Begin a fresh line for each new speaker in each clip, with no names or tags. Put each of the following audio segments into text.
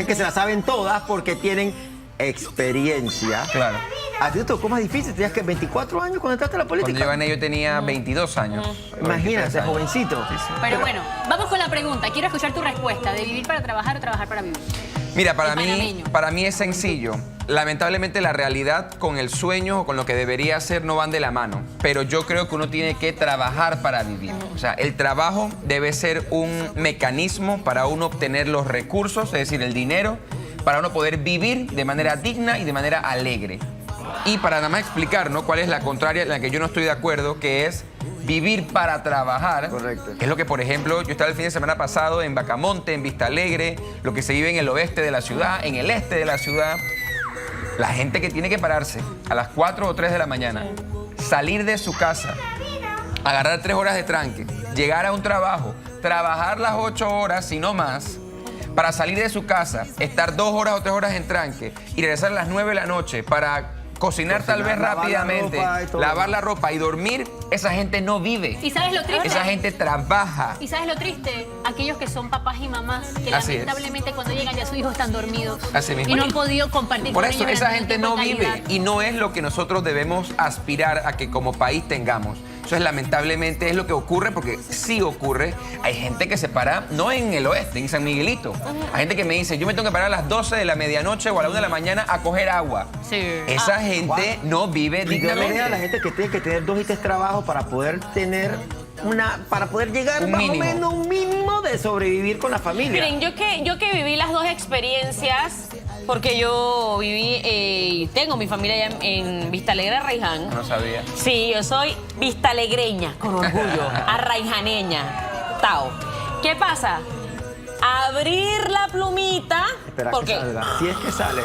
que se la saben todas porque tienen experiencia.
Claro.
¿A ti te tocó más difícil? ¿Tenías que 24 años cuando entraste a la política?
Cuando yo gané yo tenía 22 años.
Imagínate,
23 años.
jovencito.
Sí, sí.
Pero bueno, vamos con la pregunta. Quiero escuchar tu respuesta de vivir para trabajar o trabajar para vivir.
Mira,
Panameño.
para mí es sencillo. Lamentablemente la realidad con el sueño o con lo que debería ser no van de la mano. Pero yo creo que uno tiene que trabajar para vivir. O sea, el trabajo debe ser un mecanismo para uno obtener los recursos, es decir, el dinero, para uno poder vivir de manera digna y de manera alegre. Y para nada más explicar, ¿no?, cuál es la contraria en la que yo no estoy de acuerdo, que es vivir para trabajar.
Correcto.
Que es lo que, por ejemplo, yo estaba el fin de semana pasado en Bacamonte, en Vista Alegre, lo que se vive en el oeste de la ciudad, en el este de la ciudad. La gente que tiene que pararse a las 4 o 3 de la mañana, salir de su casa, agarrar 3 horas de tranque, llegar a un trabajo, trabajar las 8 horas, y no más, para salir de su casa, estar 2 horas o 3 horas en tranque y regresar a las 9 de la noche para cocinar tal vez
lavar la
rápidamente,
ropa y todo.
lavar la ropa y dormir, esa gente no vive.
¿Y sabes lo triste?
Esa gente trabaja.
¿Y sabes lo triste? Aquellos que son papás y mamás que
Así es.
lamentablemente cuando llegan ya sus hijos están dormidos.
Así mismo.
Y no han podido compartir
Por
con
eso
ellos
esa
durante
gente
un
no
tiempo de
vive
calidad.
y no es lo que nosotros debemos aspirar a que como país tengamos. Eso es lamentablemente es lo que ocurre, porque sí ocurre. Hay gente que se para, no en el oeste, en San Miguelito. Hay gente que me dice, yo me tengo que parar a las 12 de la medianoche o a la 1 de la mañana a coger agua.
Sí.
Esa gente no vive
Y yo le digo a la
dignamente.
gente que tiene que tener 2 y 3 trabajos para poder tener para poder llegar
Un
más
mínimo.
o menos un mínimo de sobrevivir con la familia.
Miren, yo que viví las dos experiencias, porque yo viví y tengo mi familia allá en Vista Alegre, Arraiján.
No sabía.
Sí, yo soy vistalegreña, con orgullo, arraijaneña. Tao. ¿Qué pasa? Abrir la plumita,
Espera
porque
que salga. Si es que sale.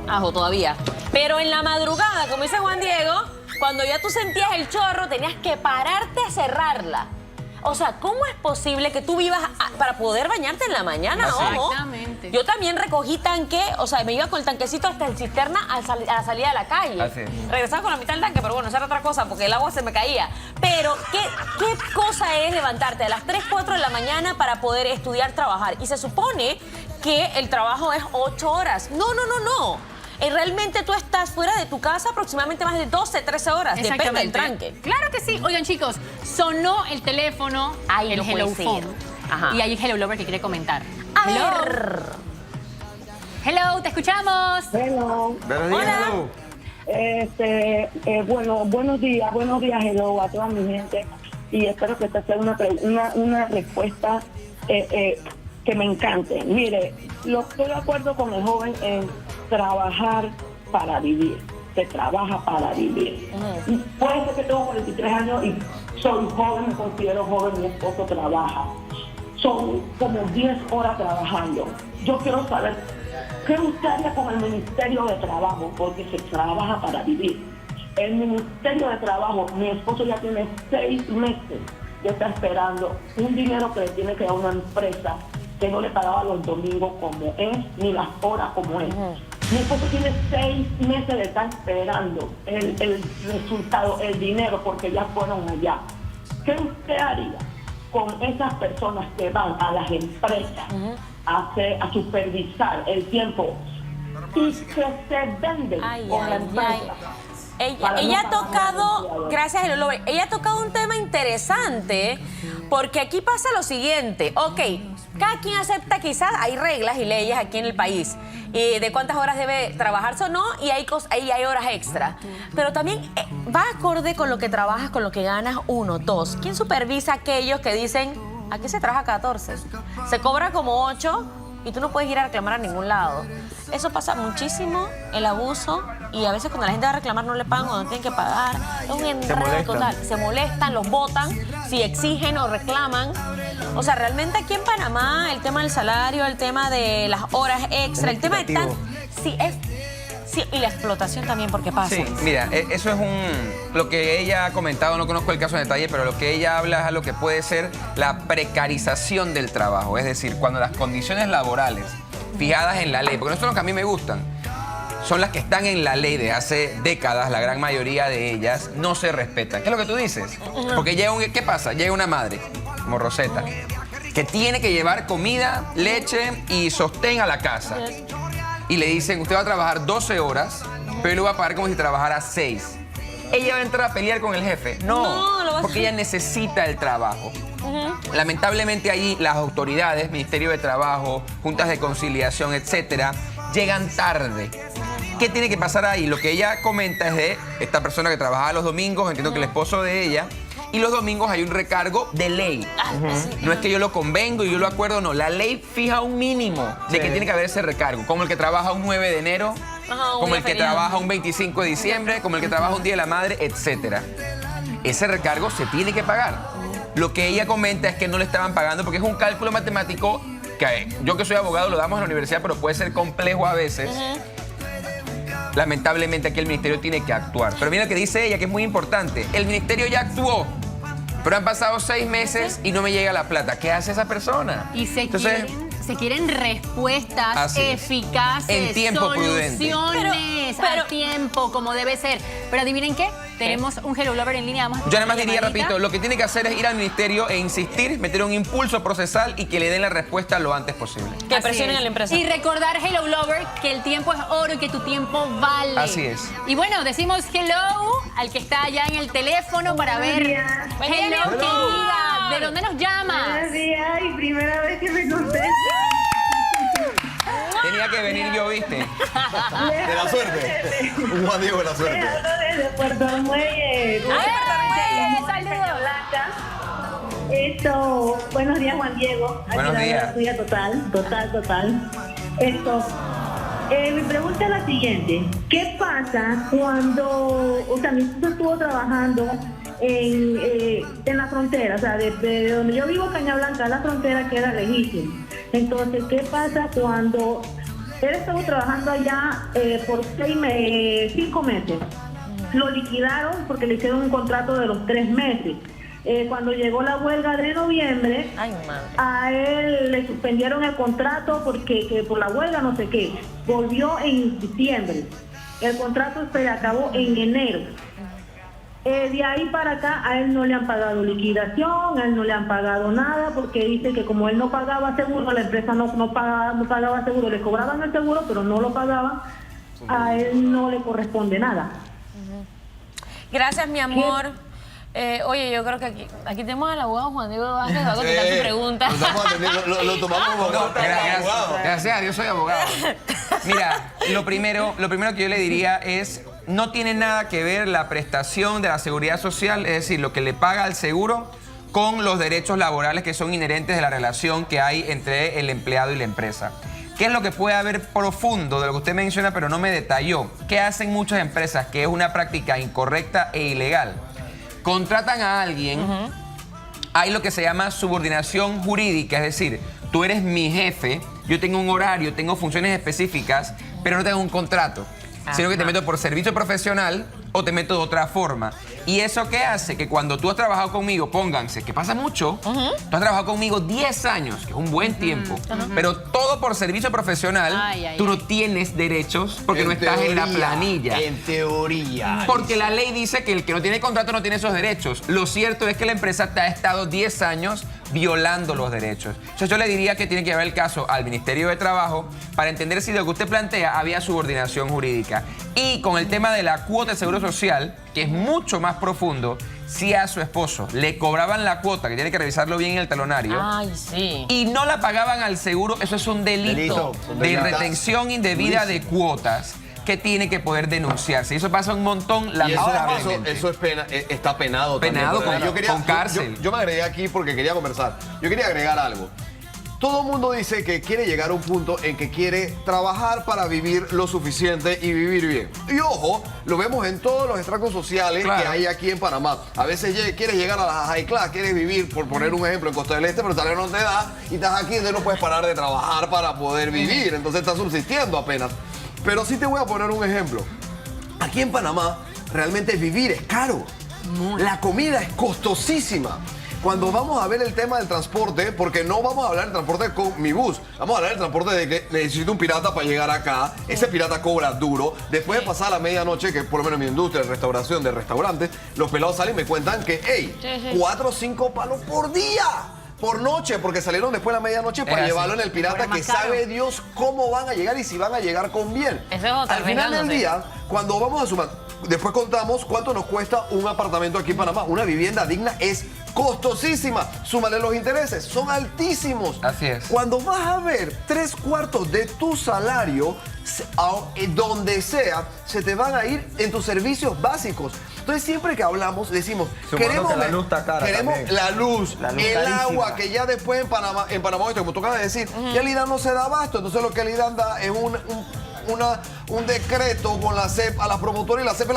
ajo todavía. Pero en la madrugada, como dice Juan Diego, cuando ya tú sentías el chorro, tenías que pararte a cerrarla. O sea, ¿cómo es posible que tú vivas para poder bañarte en la mañana?
Así es.
Ojo.
Exactamente.
Yo también recogí tanque, o sea, me iba con el tanquecito hasta el cisterna a la salida de la calle.
Así es.
Regresaba con la mitad del tanque, pero bueno, esa era otra cosa, porque el agua se me caía. Pero, ¿qué cosa es levantarte a las 3, 4 de la mañana para poder estudiar, trabajar? Y se supone que el trabajo es 8 horas. No, no, no, no. Realmente tú estás fuera de tu casa aproximadamente más de 12, 13 horas. Depende del tranque.
Claro que sí. Oigan, chicos, sonó el teléfono,
Ay,
el
no
Hello
puede
Phone.
ser. Ajá.
Y hay un Hello Lover que quiere comentar.
A
Hello.
ver.
Hello, te escuchamos.
Hello.
Buenos días, hello.
Bueno, buenos días, hello a toda mi gente. Y espero que esta sea una respuesta que me encante. Mire, estoy de acuerdo con el joven en trabajar para vivir. Se trabaja para vivir. Puede ser que tengo 43 años y soy joven, me considero joven, mi esposo trabaja. Son como 10 horas trabajando. Yo quiero saber qué usted haría con el Ministerio de Trabajo, porque se trabaja para vivir. El Ministerio de Trabajo, mi esposo ya tiene 6 meses de estar esperando un dinero que le tiene que dar una empresa que no le pagaba los domingos como es, ni las horas como es. Mi esposo tiene 6 meses de estar esperando el resultado, el dinero, porque ya fueron allá. ¿Qué usted haría con esas personas que van a las empresas a supervisar el tiempo y que se venden con la empresa?
Ella ha tocado, gracias Hello Lover, ella ha tocado un tema interesante, porque aquí pasa lo siguiente. Ok, cada quien acepta, quizás hay reglas y leyes aquí en el país de cuántas horas debe trabajarse o no, y hay horas extra. Pero también va acorde con lo que trabajas, con lo que ganas, 1, 2. ¿Quién supervisa a aquellos que dicen, aquí se trabaja 14, se cobra como 8 y tú no puedes ir a reclamar a ningún lado? Eso pasa muchísimo, el abuso, y a veces cuando la gente va a reclamar no le pagan o no tienen que pagar. Es un enredo total. Se molestan, los botan, si exigen o reclaman. O sea, realmente aquí en Panamá el tema del salario, el tema de las horas extra, el tema de tan... Sí, y la explotación también, porque pasa.
Sí, mira, eso es lo que ella ha comentado, no conozco el caso en detalle, pero lo que ella habla es a lo que puede ser la precarización del trabajo. Es decir, cuando las condiciones laborales fijadas en la ley, porque no son las que a mí me gustan, son las que están en la ley de hace décadas, la gran mayoría de ellas no se respetan. ¿Qué es lo que tú dices? Porque ¿qué pasa? Llega una madre, como Rosetta, que tiene que llevar comida, leche y sostén a la casa. Y le dicen, usted va a trabajar 12 horas, pero lo va a pagar como si trabajara 6. ¿Ella va a entrar a pelear con el jefe?
No, lo va a
porque ella necesita el trabajo. Lamentablemente ahí las autoridades, Ministerio de Trabajo, juntas de conciliación, etcétera, llegan tarde. ¿Qué tiene que pasar ahí? Lo que ella comenta es de esta persona que trabajaba los domingos, entiendo que el esposo de ella, y los domingos hay un recargo de ley. No es que yo lo convengo y yo lo acuerdo, no. La ley fija un mínimo de que tiene que haber ese recargo, como el que trabaja un 9 de enero, como el que trabaja un 25 de diciembre, como el que trabaja un Día de la Madre, etcétera. Ese recargo se tiene que pagar. Lo que ella comenta es que no le estaban pagando porque es un cálculo matemático que yo que soy abogado lo damos en la universidad, pero puede ser complejo a veces. Lamentablemente aquí el ministerio tiene que actuar. Pero mira lo que dice ella, que es muy importante. El ministerio ya actuó, pero han pasado 6 meses y no me llega la plata. ¿Qué hace esa persona?
Y se quieren respuestas eficaces,
en tiempo prudente.
soluciones a tiempo, como debe ser. Pero adivinen qué, tenemos un Hello Lover en línea. Vamos a
Yo nada más diría, repito, lo que tiene que hacer es ir al ministerio e insistir, meter un impulso procesal y que le den la respuesta lo antes posible.
Que
Así
presionen
es.
a la empresa.
Y recordar, Hello Lover, que el tiempo es oro y que tu tiempo vale.
Así es.
Y bueno, decimos hello al que está allá en el teléfono para ver. Hello, querida. ¿De dónde nos llamas?
Buenos días y primera vez que me contesta.
Tenía que venir yo, ¿viste?
De la suerte. Un Juan Diego de la
Les
suerte.
hablo desde Puerto Muelle.
¡Saludos!
Buenos días, Juan Diego.
Buenos
Aquí
días.
la tuya total. Mi pregunta es la siguiente. ¿Qué pasa cuando, o sea, mi esposo estuvo trabajando en la frontera, o sea, de donde yo vivo, Caña Blanca, la frontera queda lejísimo. Entonces, ¿qué pasa cuando él estuvo trabajando allá por 5 meses? Lo liquidaron porque le hicieron un contrato de los 3 meses. Cuando llegó la huelga de noviembre, a él le suspendieron el contrato porque que por la huelga no sé qué. Volvió en diciembre. El contrato se le acabó en enero. De ahí para acá a él no le han pagado liquidación, a él no le han pagado nada porque dice que como él no pagaba seguro, la empresa no pagaba seguro, le cobraban el seguro pero no lo pagaban, a él no le corresponde nada.
Gracias, mi amor. Oye, yo creo que aquí tenemos al abogado Juan Diego Vázquez, que va a contestar tu pregunta.
Lo estamos atendiendo, lo tomamos como
Gracias a Dios soy abogado. Mira, lo primero que yo le diría es, no tiene nada que ver la prestación de la seguridad social, es decir, lo que le paga al seguro, con los derechos laborales que son inherentes de la relación que hay entre el empleado y la empresa. ¿Qué es lo que puede haber profundo de lo que usted menciona, pero no me detalló? ¿Qué hacen muchas empresas? Que es una práctica incorrecta e ilegal. Contratan a alguien, hay lo que se llama subordinación jurídica, es decir, tú eres mi jefe, yo tengo un horario, tengo funciones específicas, pero no tengo un contrato, sino que te meto por servicio profesional o te meto de otra forma. ¿Y eso qué hace? Que cuando tú has trabajado conmigo, pónganse, que pasa mucho, tú has trabajado conmigo 10 años, que es un buen tiempo, pero todo por servicio profesional, tú no tienes derechos porque no estás en la planilla.
En teoría.
Porque la ley dice que el que no tiene contrato no tiene esos derechos. Lo cierto es que la empresa te ha estado 10 años violando los derechos. Entonces yo le diría que tiene que llevar el caso al Ministerio de Trabajo para entender si lo que usted plantea había subordinación jurídica. Y con el tema de la cuota de seguro social, que es mucho más profundo, si a su esposo le cobraban la cuota, que tiene que revisarlo bien en el talonario, y no la pagaban al seguro, eso es un delito de retención indebida de cuotas que tiene que poder denunciarse. Y eso pasa un montón, lamentablemente.
Eso es pena, está penado.
Penado
también,
con cárcel.
Yo me agregué aquí porque quería conversar. Yo quería agregar algo. Todo el mundo dice que quiere llegar a un punto en que quiere trabajar para vivir lo suficiente y vivir bien. Y ojo, lo vemos en todos los estratos sociales que hay aquí en Panamá. A veces quieres llegar a la high class, quieres vivir, por poner un ejemplo, en Costa del Este, pero tal vez no te da y estás aquí y no puedes parar de trabajar para poder vivir. Entonces estás subsistiendo apenas. Pero sí te voy a poner un ejemplo. Aquí en Panamá, realmente vivir es caro. La comida es costosísima. Cuando vamos a ver el tema del transporte, porque no vamos a hablar del transporte con mi bus, vamos a hablar del transporte de que necesito un pirata para llegar acá, ese pirata cobra duro, después de pasar la medianoche, que por lo menos en mi industria de restauración, de restaurantes, los pelados salen y me cuentan que, hey, 4 o 5 palos por día. por noche, porque salieron después de la medianoche para
así.
llevarlo en el pirata,
Cobra
que
más caro.
sabe Dios cómo van a llegar y si van a llegar con bien.
Eso es otra,
Al final del
arriesgándose.
día, cuando vamos a sumar, después contamos cuánto nos cuesta un apartamento aquí en Panamá. Una vivienda digna es costosísima. Súmale los intereses, son altísimos.
Así es.
Cuando vas a ver 3/4 de tu salario, donde sea, se te van a ir en tus servicios básicos. Entonces, siempre que hablamos, decimos,
Sumando que la luz está cara
queremos
también.
la luz,
La luz
el
carísima.
agua, que ya después en Panamá, como tú acabas de decir, ya el IDAN no se da abasto. Entonces, lo que el IDAN da es un decreto con la CEP a la promotora y la CEP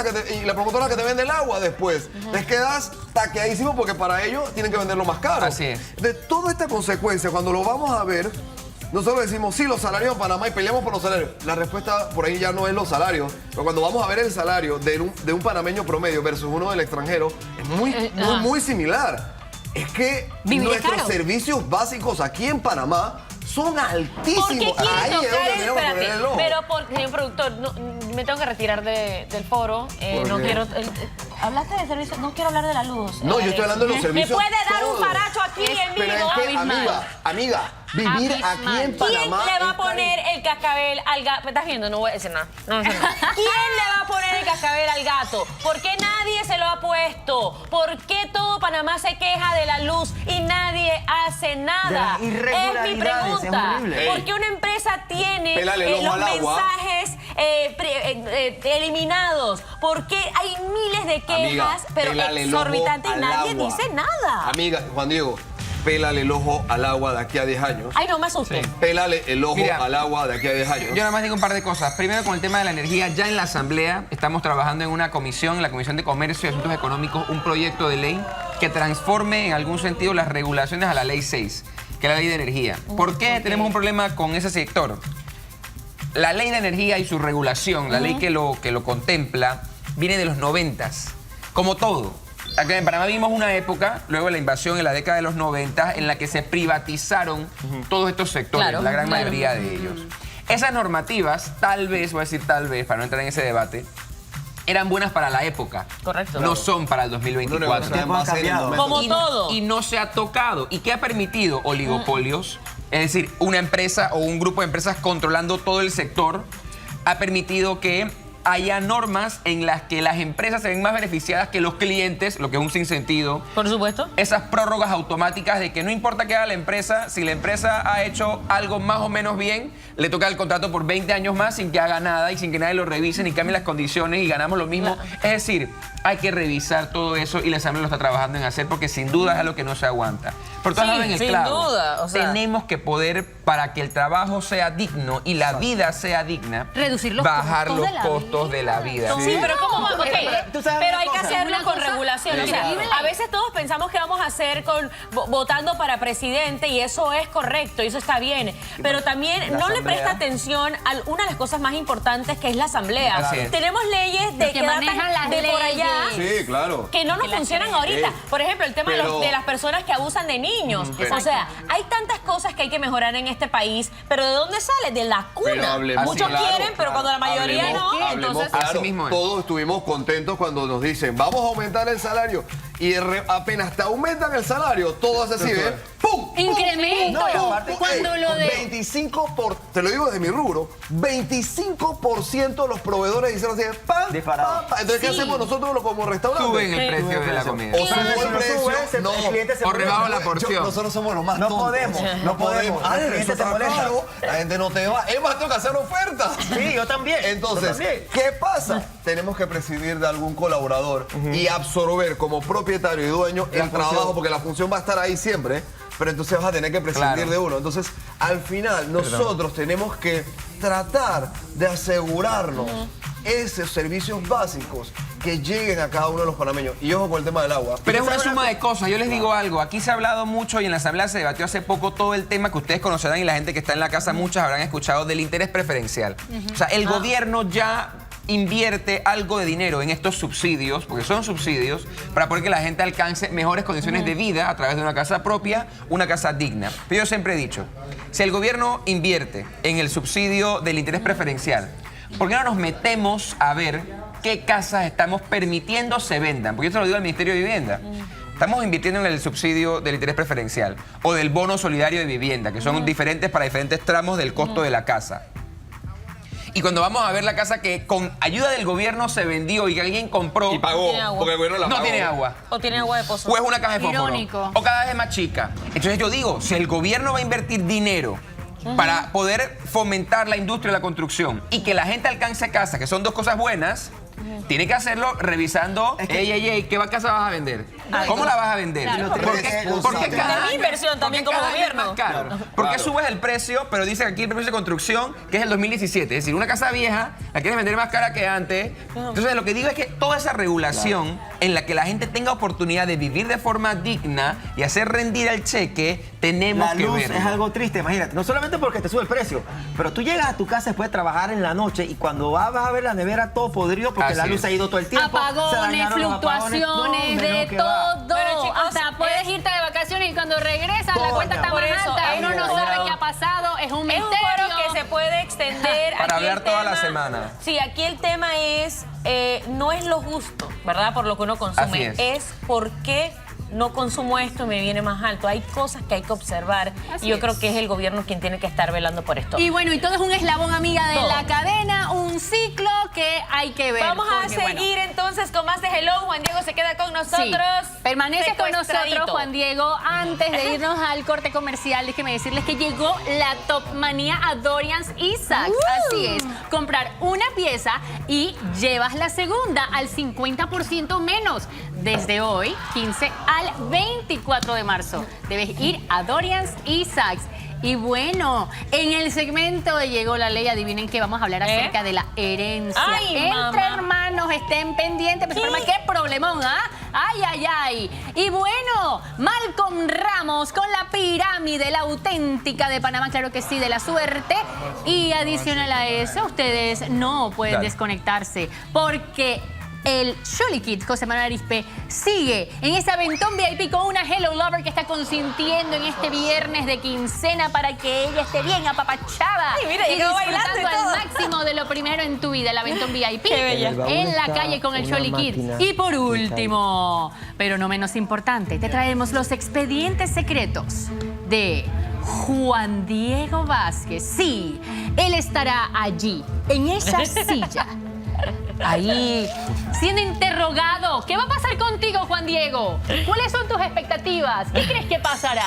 y la promotora que te vende el agua después. Les quedas taqueadísimo porque para ellos tienen que venderlo más caro.
Así es.
De toda esta consecuencia, cuando lo vamos a ver, nosotros decimos, sí, los salarios en Panamá y peleamos por los salarios. La respuesta por ahí ya no es los salarios. Pero cuando vamos a ver el salario de un panameño promedio versus uno del extranjero, es muy similar. Es que
Vivir es
nuestros
caro.
servicios básicos aquí en Panamá son altísimos.
¿Por qué quieren
Ahí es
tocar
donde
el,
tenemos que poner el ojo.
pero señor productor, me tengo que retirar del foro.
¿Por
No
qué?
quiero. Hablaste de servicios, no quiero hablar de la luz.
No, yo
Alex.
estoy hablando de los servicios.
¿Me puede dar un
todos.
paracho aquí en
Pero
vivo?
es que, amiga, vivir
Abismal.
aquí en
¿Quién
Panamá.
le va a
es
poner el cascabel al gato? ¿Me estás viendo? No voy a decir nada. No voy a decir nada. ¿Quién le va a poner el cascabel al gato? ¿Por qué nadie se lo ha puesto? ¿Por qué todo Panamá se queja de la luz y nadie hace nada?
De las
Es mi
irregularidades,
pregunta.
es horrible.
¿Por qué una empresa tiene
Pélale el ojo
los
al agua.
mensajes eliminados? ¿Por qué hay miles de quejas, pero
pélale el ojo
exorbitantes y
al
nadie
agua.
dice nada?
Amiga, Juan Diego, pélale el ojo al agua de aquí a 10 años.
Ay, no me asusten.
Sí.
Pélale el ojo
Mira,
al agua de aquí a 10 años.
Yo nada más digo un par de cosas. Primero, con el tema de la energía, ya en la Asamblea estamos trabajando en una comisión, la Comisión de Comercio y Asuntos Económicos, un proyecto de ley que transforme en algún sentido las regulaciones a la Ley 6, que es la Ley de Energía. ¿Por qué tenemos un problema con ese sector? La Ley de Energía y su regulación, la ley que lo contempla, viene de los 90s, como todo. Acá en Panamá vimos una época, luego de la invasión en la década de los 90, en la que se privatizaron todos estos sectores,
Claro,
la gran
claro.
mayoría de ellos. Esas normativas, tal vez, voy a decir tal vez, para no entrar en ese debate, eran buenas para la época.
Correcto.
No son para el
Uno
2024.
negocia en base en el
cambiado.
momento.
Como
Y-
todo.
Y no se ha tocado. ¿Y qué ha permitido? Oligopolios. Es decir, una empresa o un grupo de empresas controlando todo el sector ha permitido que haya normas en las que las empresas se ven más beneficiadas que los clientes, lo que es un sinsentido.
Por supuesto.
Esas prórrogas automáticas de que no importa qué haga la empresa, si la empresa ha hecho algo más o menos bien, le toca el contrato por 20 años más sin que haga nada y sin que nadie lo revise ni cambie las condiciones y ganamos lo mismo. Es decir, hay que revisar todo eso y la Asamblea lo está trabajando en hacer porque sin duda es algo que no se aguanta. Por todas
Sí,
en el
sin
clavo.
duda, o sea.
Tenemos que poder, para que el trabajo sea digno y la vida sea digna,
Reducir los
bajar
costos
los
de la
costos de la vida.
Sí, pero ¿cómo vamos? Ok,
tú sabes
pero
una
hay que
cosa.
hacerlo
Una
con
cosa,
regulación. O sea,
increíble.
a veces todos pensamos que vamos a hacer votando para presidente y eso es correcto y eso está bien. Pero también
La
no le
asamblea.
presta atención a una de las cosas más importantes que es la asamblea.
Así es.
Tenemos leyes de
Que
que datan
manejan las
de por allá.
leyes.
Sí, claro.
Que no nos funcionan ahorita. Por ejemplo, el tema
Pero-
de las personas que abusan de niños.
Pero-
O sea, hay tantas cosas que hay que mejorar en este país, pero ¿de dónde sale? De la
Pero
cuna.
hablemos
Muchos
claro,
quieren, pero cuando la mayoría
Hablemos-
no.
hablemos
Entonces,
claro.
Así mismo es.
Todos estuvimos contentos cuando nos dicen, vamos a aumentar el salario. Y apenas te aumentan el salario, todo hace así, ¿ves? ¡Pum!
Incremento.
No, y aparte-
Cuando lo de...
25 te lo digo desde mi rubro, 25% de los proveedores hicieron así, ¡pam!
Disparado.
¡pam! Entonces, ¿qué hacemos nosotros como restaurantes?
Suben el precio de la comida.
O subo el precio, no.
el cliente se
O rebajo
molesta.
la porción.
Nosotros somos los más
No
tontos.
podemos, no podemos.
Ah,
El
eso
cliente se
está
molesta.
caro, la gente no te va. Es más, tengo que hacer ofertas.
Sí, yo también.
Entonces,
yo también.
¿qué pasa? Tenemos que prescindir de algún colaborador y absorber como propietario y dueño el trabajo, porque la función va a estar ahí siempre, pero entonces vas a tener que prescindir
Claro.
de uno. Entonces, al final, nosotros tenemos que tratar de asegurarnos esos servicios básicos que lleguen a cada uno de los panameños. Y ojo con el tema del agua.
Pero es una suma de cosas. Yo les digo algo. Aquí se ha hablado mucho y en la Asamblea se debatió hace poco todo el tema que ustedes conocerán y la gente que está en la casa, muchas habrán escuchado del interés preferencial. O sea, el gobierno ya invierte algo de dinero en estos subsidios, porque son subsidios, para poder que la gente alcance mejores condiciones de vida a través de una casa propia, una casa digna. Pero yo siempre he dicho, si el gobierno invierte en el subsidio del interés preferencial, ¿por qué no nos metemos a ver qué casas estamos permitiendo se vendan? Porque yo te lo digo al Ministerio de Vivienda. Estamos invirtiendo en el subsidio del interés preferencial o del bono solidario de vivienda, que son diferentes para diferentes tramos del costo de la casa. Y cuando vamos a ver la casa que con ayuda del gobierno se vendió y que alguien compró...
Y pagó,
tiene agua.
porque el gobierno la
no
pagó.
tiene agua.
O tiene agua de pozo.
O es una caja de fósforo.
Irónico.
O cada vez es más chica. Entonces yo digo, si el gobierno va a invertir dinero para poder fomentar la industria de la construcción y que la gente alcance casa, que son dos cosas buenas, tiene que hacerlo revisando, ey, ¿qué casa vas a vender? ¿Cómo la vas a vender?
Claro.
¿Por qué cada
Es mi
año-
inversión también
por qué
como
cada año es
gobierno?
más caro? ¿Por qué subes el precio, pero dice aquí el precio de construcción, que es el 2017? Es decir, una casa vieja la quieres vender más cara que antes. Entonces, lo que digo es que toda esa regulación en la que la gente tenga oportunidad de vivir de forma digna y hacer rendir el cheque, tenemos
La
que
luz
verlo.
es algo triste, imagínate. No solamente porque te sube el precio, pero tú llegas a tu casa después de trabajar en la noche y cuando vas a ver la nevera todo podrido porque
Así
la luz
es.
se ha ido todo el tiempo. se
Apagones,
dañaron los apagones. No,
fluctuaciones,
hombre,
de
no, que va.
todo.
Pero, chicos,
hasta puedes irte de vacaciones y cuando regresas la
Todo
cuenta está
dañado.
más
Por eso,
alta.
es
Uno no
un
sabe
foro-
qué ha pasado, es un
Es un
misterio.
foro que se puede extender.
Para
Aquí
hablar
el
toda la
tema-
semana.
Sí, aquí el tema es, no es lo justo, ¿verdad? Por lo que uno consume.
Así es.
por qué no consumo esto y me viene más alto. Hay cosas que hay que observar
Así
y yo
es.
creo que es el gobierno quien tiene que estar velando por esto.
Y bueno, y todo es un eslabón, amiga, de
Todo.
la cadena, un ciclo que hay que ver.
Vamos a
porque, bueno,
seguir entonces con más de Hello. Juan Diego se queda con nosotros.
Sí. Permanece con nosotros,
secuestradito.
Juan Diego. Antes de irnos al corte comercial, déjeme decirles que llegó la top manía a Dorians y Saks. Así es, comprar una pieza y llevas la segunda al 50% menos. Desde hoy, 15 al 24 de marzo. Debes ir a Dorians y Saks. Y bueno, en el segmento de Llegó la Ley, adivinen que vamos a hablar acerca de la herencia.
Ay,
Entre
mamá.
hermanos, estén pendientes. Pero,
¿Qué?
qué problemón, ¿ah? Ay, ay, ay. Y bueno, Malcolm Ramos con la pirámide, la auténtica de Panamá, claro que sí, de la suerte. Y adicional a eso, ustedes no pueden
Dale.
desconectarse porque el Shirley Kid, José Manuel Arizpe, sigue en ese aventón VIP con una Hello Lover que está consintiendo en este viernes de quincena para que ella esté bien apapachada.
Ay, mira,
y
llegó bailando y
disfrutando
todo.
al máximo de lo primero en tu vida, el aventón VIP.
Qué bella.
En el baúl
En la
está
calle con el
una
Shirley Kid.
máquina
Y por
de
último, pero no menos importante, te traemos los expedientes secretos de Juan Diego Vázquez. Sí, él estará allí, en esa silla. Ahí, siendo interrogado. ¿Qué va a pasar contigo, Juan Diego? ¿Cuáles son tus expectativas? ¿Qué crees que pasará?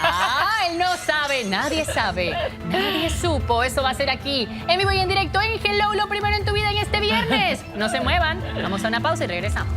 Ah, él no sabe, nadie sabe. Nadie supo. Eso va a ser aquí, en vivo y en directo en Hello, lo primero en tu vida en este viernes. No se muevan, vamos a una pausa y regresamos.